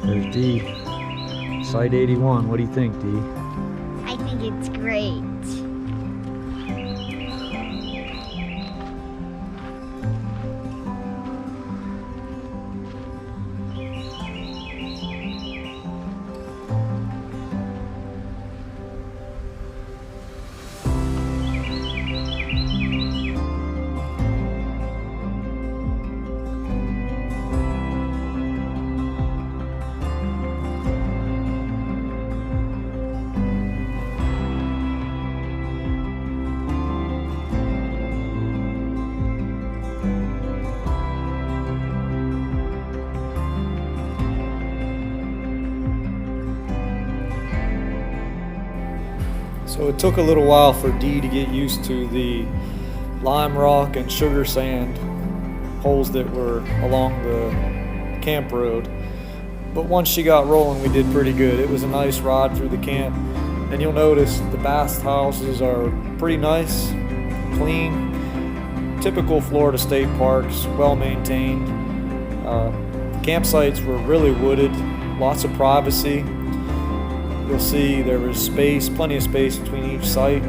There's D. Site 81. What do you think, D? I think it's great. So it took a little while for Dee to get used to the lime rock and sugar sand holes that were along the camp road. But once she got rolling, we did pretty good. It was a nice ride through the camp. And you'll notice the bath houses are pretty nice, clean, typical Florida state parks, well maintained. The campsites were really wooded, lots of privacy. You'll see there was space, plenty of space between each site.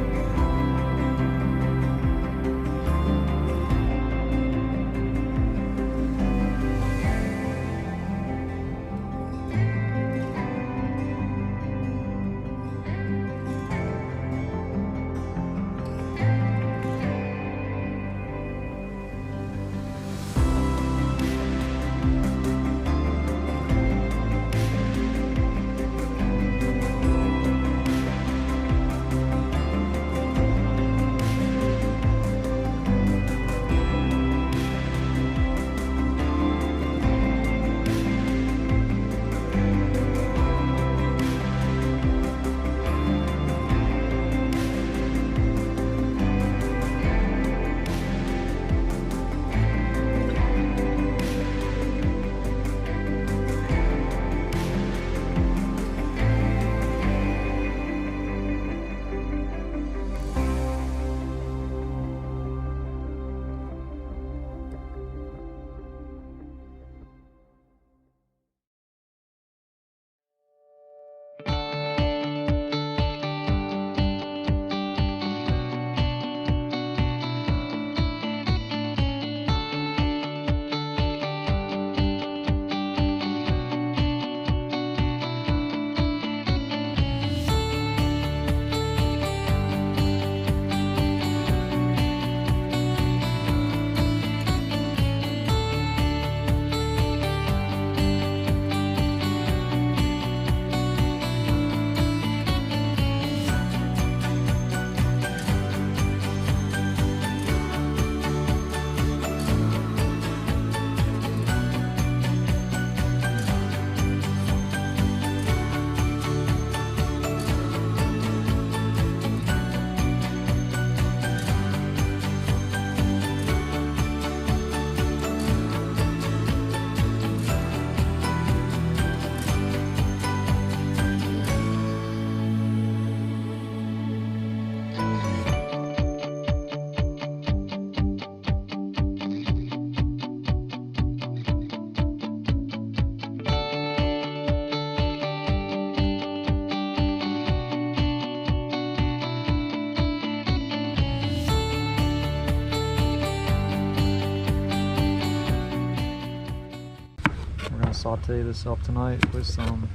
Saute this up tonight with some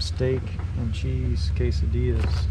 steak and cheese quesadillas.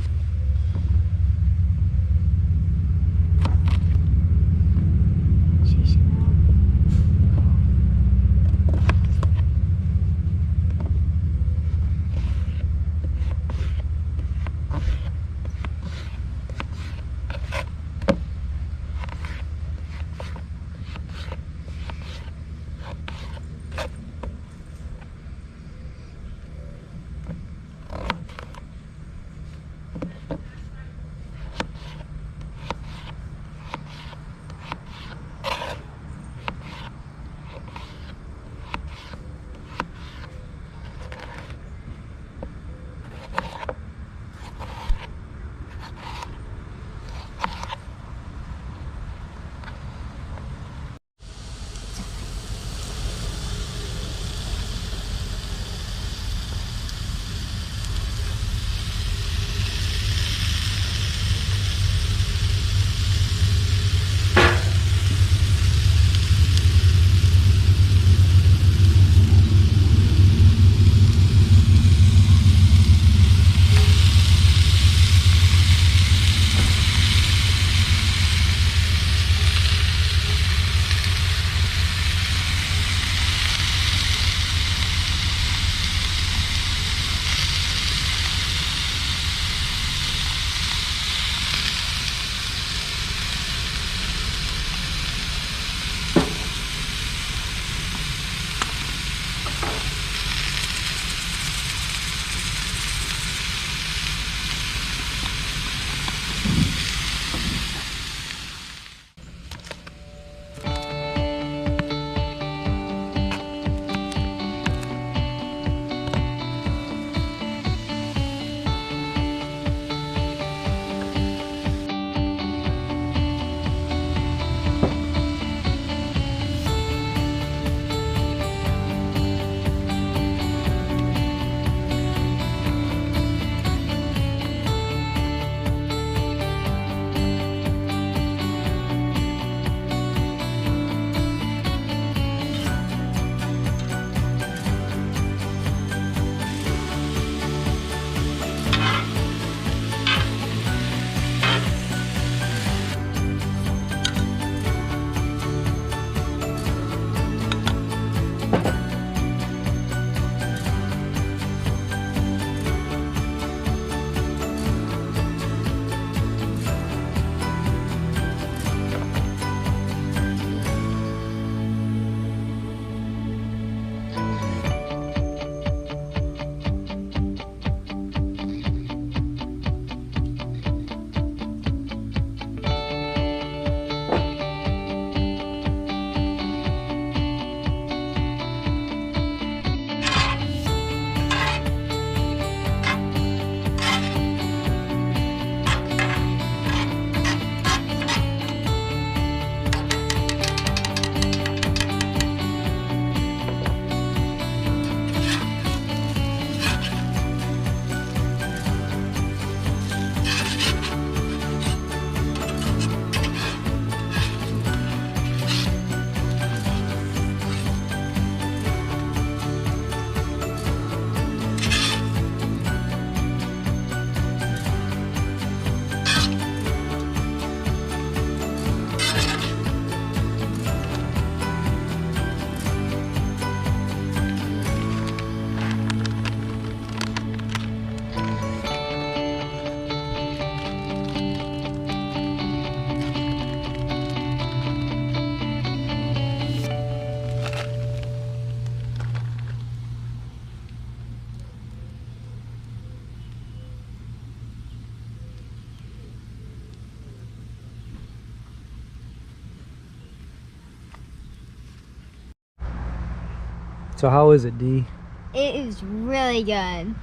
So how is it, Dee? It is really good.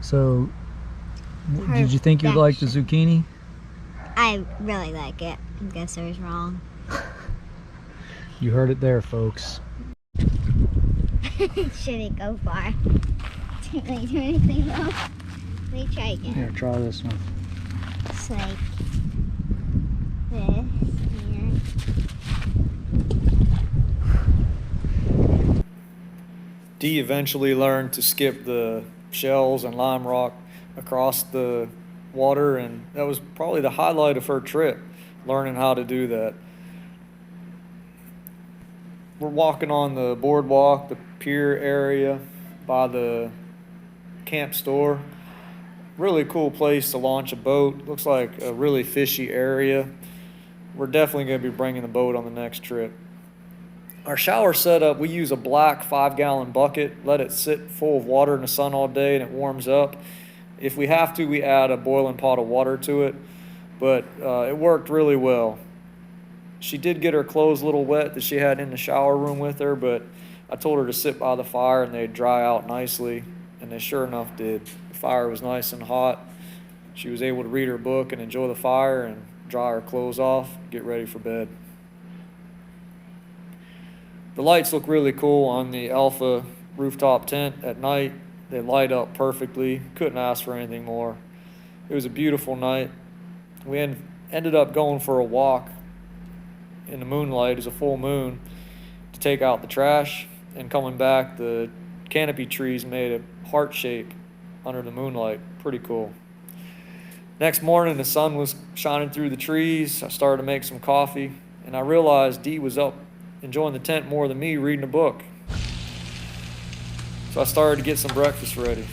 So, did you think you'd like the zucchini? I really like it. I guess I was wrong. You heard it there, folks. Shouldn't go far. Didn't really do anything though. Let me try again. Here, try this one. It's like this here. Dee eventually learned to skip the shells and lime rock across the water, and that was probably the highlight of her trip, learning how to do that. We're walking on the boardwalk, the pier area by the camp store. Really cool place to launch a boat. Looks like a really fishy area. We're definitely going to be bringing the boat on the next trip. Our shower setup, we use a black 5-gallon bucket, let it sit full of water in the sun all day and it warms up. If we have to, we add a boiling pot of water to it, but it worked really well. She did get her clothes a little wet that she had in the shower room with her, but I told her to sit by the fire and they'd dry out nicely, and they sure enough did. The fire was nice and hot. She was able to read her book and enjoy the fire and dry her clothes off, get ready for bed. The lights look really cool on the Alpha rooftop tent at night. They light up perfectly. Couldn't ask for anything more. It was a beautiful night. We ended up going for a walk in the moonlight. It was a full moon to take out the trash, and coming back, the canopy trees made a heart shape under the moonlight. Pretty cool. Next morning, the sun was shining through the trees. I started to make some coffee, and I realized Dee was up enjoying the tent more than me reading a book. So I started to get some breakfast ready.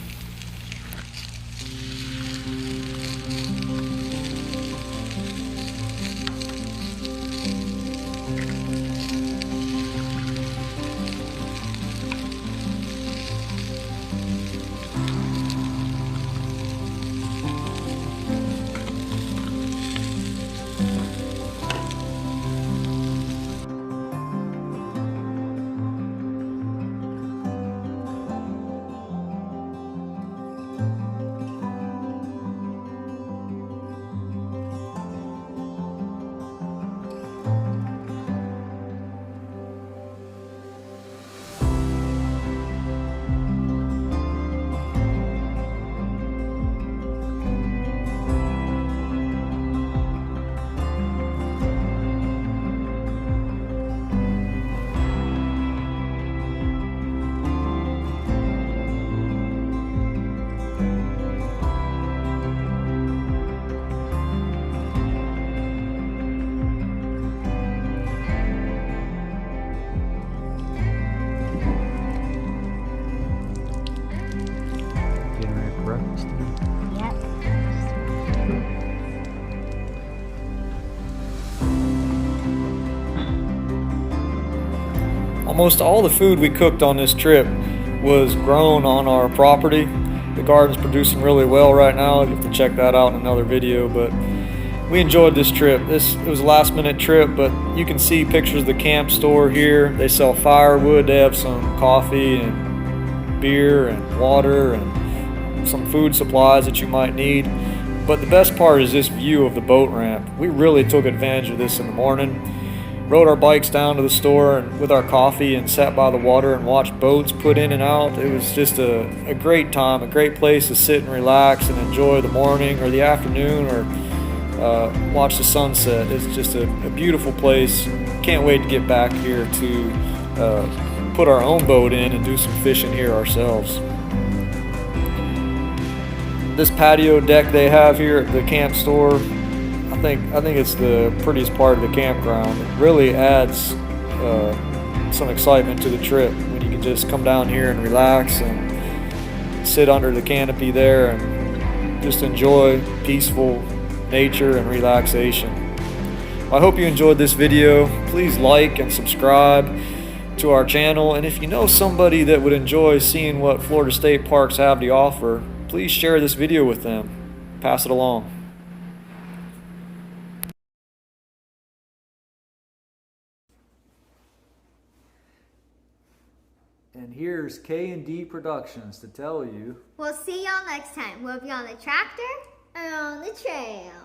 Getting ready for breakfast. Yep. Almost all the food we cooked on this trip was grown on our property. The garden's producing really well right now. You have to check that out in another video, but we enjoyed this trip. It was a last minute trip, but you can see pictures of the camp store here. They sell firewood. They have some coffee and beer and water and some food supplies that you might need. But the best part is this view of the boat ramp. We really took advantage of this in the morning. Rode our bikes down to the store and with our coffee and sat by the water and watched boats put in and out. It was just a great time, a great place to sit and relax and enjoy the morning or the afternoon or watch the sunset. It's just a beautiful place. Can't wait to get back here to put our own boat in and do some fishing here ourselves. This patio deck they have here at the camp store, I think it's the prettiest part of the campground. It really adds some excitement to the trip when you can just come down here and relax and sit under the canopy there and just enjoy peaceful nature and relaxation. Well, I hope you enjoyed this video. Please like and subscribe to our channel, and if you know somebody that would enjoy seeing what Florida State Parks have to offer, please share this video with them. Pass it along. And here here's K&D Productions to tell you. We'll see y'all next time. We'll be on the tractor or on the trail.